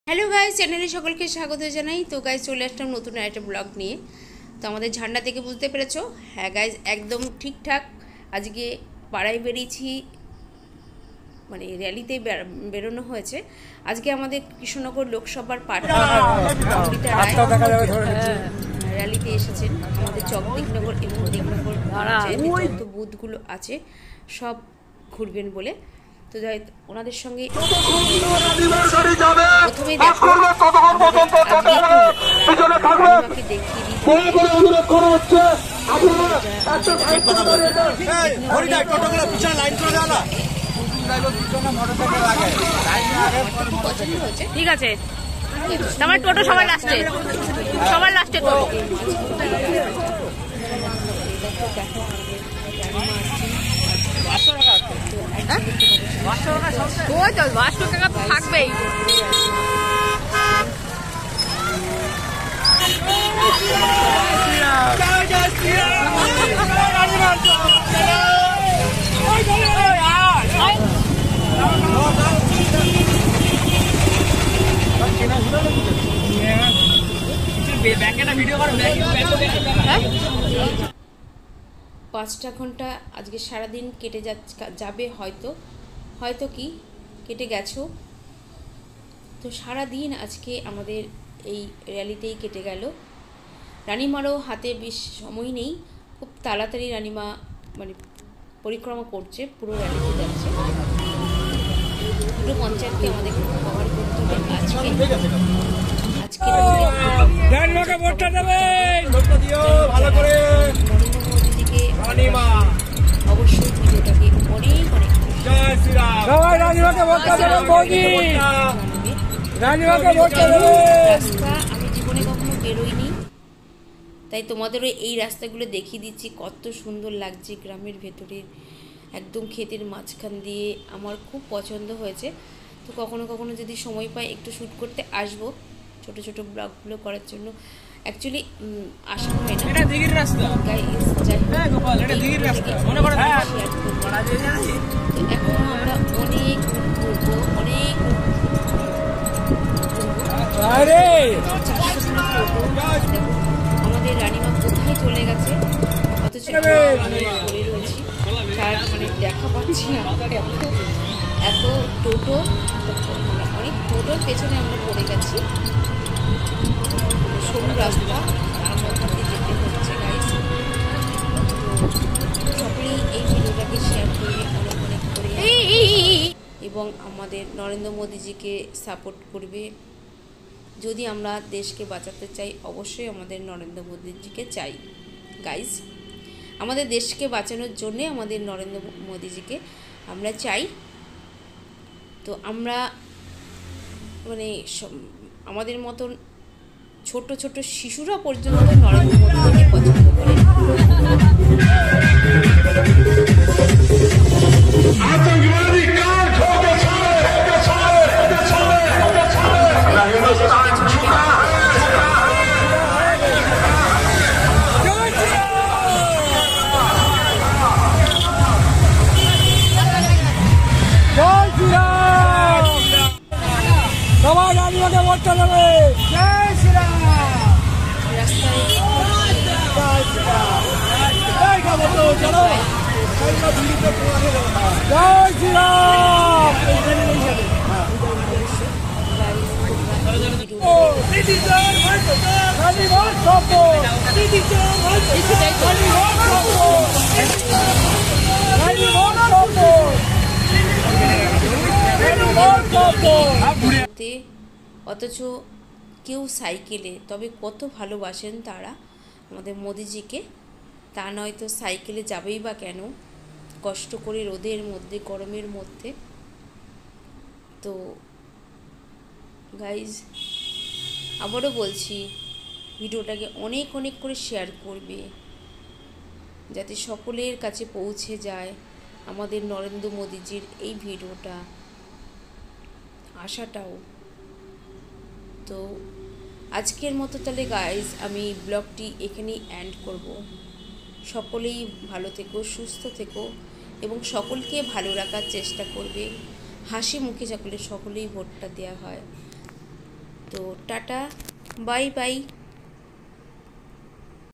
Hello guys, চ্যানেলে সকলকে স্বাগত জানাই। তো গাইস চলে আসলাম নতুন একটা ব্লগ নিয়ে। তো আমাদের ঝান্ডা থেকে বুঝতে পেরেছো, হ্যাঁ গাইস একদম ঠিকঠাক আজকে পাড়ায় বেরিয়েছি, মানে র্যালিতে বেরোনো হয়েছে। আজকে আমাদের কৃষ্ণনগর লোকসভার র্যালিতে এসেছেন আমাদের চকদিকনগর এবং দিকনগর যত বুথগুলো আছে সব ঘুরবেন বলে। তো যাই ওনাদের সঙ্গে প্রথমে দেখো দেখিয়ে দিই। ঠিক আছে, তোমার টোটো সবার লাস্টে টোটো। ওই তো 500 টাকা থাকবেই। পাঁচটা ঘন্টা আজকে সারাদিন কেটে যাবে, হয়তো কি কেটে গেছো। তো সারাদিন আজকে আমাদের এই র্যালিতেই কেটে গেল। রানিমারও হাতে বেশ সময় নেই, খুব তাড়াতাড়ি রানিমা মানে পরিক্রমা করছে, পুরো র্যালিতে যাচ্ছে। পুরো পঞ্চায়েতকে আমাদের কভার করতে হবে আজকে অবশ্যই ভিডিওটাকে অনেক রাস্তা আমি জীবনে কখনো বেরোইনি, তাই তোমাদেরও এই রাস্তাগুলো দেখিয়ে দিচ্ছি। কত সুন্দর লাগছে গ্রামের ভেতরের একদম ক্ষেতের মাঝখান দিয়ে, আমার খুব পছন্দ হয়েছে। তো কখনো কখনো যদি সময় পাই একটু শ্যুট করতে আসবো, ছোট ছোট ব্লগগুলো করার জন্য। অ্যাকচুয়ালি আসা হয় না। এখন আমরা অনেক ঘুরবো, আমাদের রানিমা কোথায় চলে গেছে, অথচ পড়ে রয়েছি, তার মানে দেখা পাচ্ছি না। এত টোটো, অনেক টোটোর পেছনে আমরা পড়ে গেছি। সরু রাস্তা, তার মধ্যে যেতে হচ্ছে গাইস। তো সকলেই এই ভিডিওটাকে শেয়ার করবে অনেক করে, এবং আমাদের নরেন্দ্র মোদীজিকে সাপোর্ট করবে। যদি আমরা দেশকে বাঁচাতে চাই, অবশ্যই আমাদের নরেন্দ্র মোদীজিকে চাই গাইস। আমাদের দেশকে বাঁচানোর জন্যে আমাদের নরেন্দ্র মোদীজিকে আমরা চাই। তো আমরা মানে আমাদের মতন ছোট ছোট শিশুরা পর্যন্ত নরেন্দ্র মোদীকে পছন্দ করে। অথচ কেউ সাইকেলে, তবে কত ভালোবাসেন তারা আমাদের মোদিজিকে। তা নয়তো সাইকেলে যাবেই বা কেন, কষ্ট করে রোদের মধ্যে, গরমের মধ্যে। তো গাইজ আবারও বলছি, ভিডিওটাকে অনেক করে শেয়ার করবে, যাতে সকলের কাছে পৌঁছে যায় আমাদের নরেন্দ্র মোদীজির এই ভিডিওটা, আশাটাও। তো আজকের মতো তাহলে গাইজ আমি ব্লগটি এখানেই এন্ড করব। সকলেই ভালো থেকো, সুস্থ থেকো এবং সকলকে ভালো রাখার চেষ্টা করবে। হাসি মুখে সকলেই ভোটটা দেওয়া হয়। তো টাটা, বাই বাই।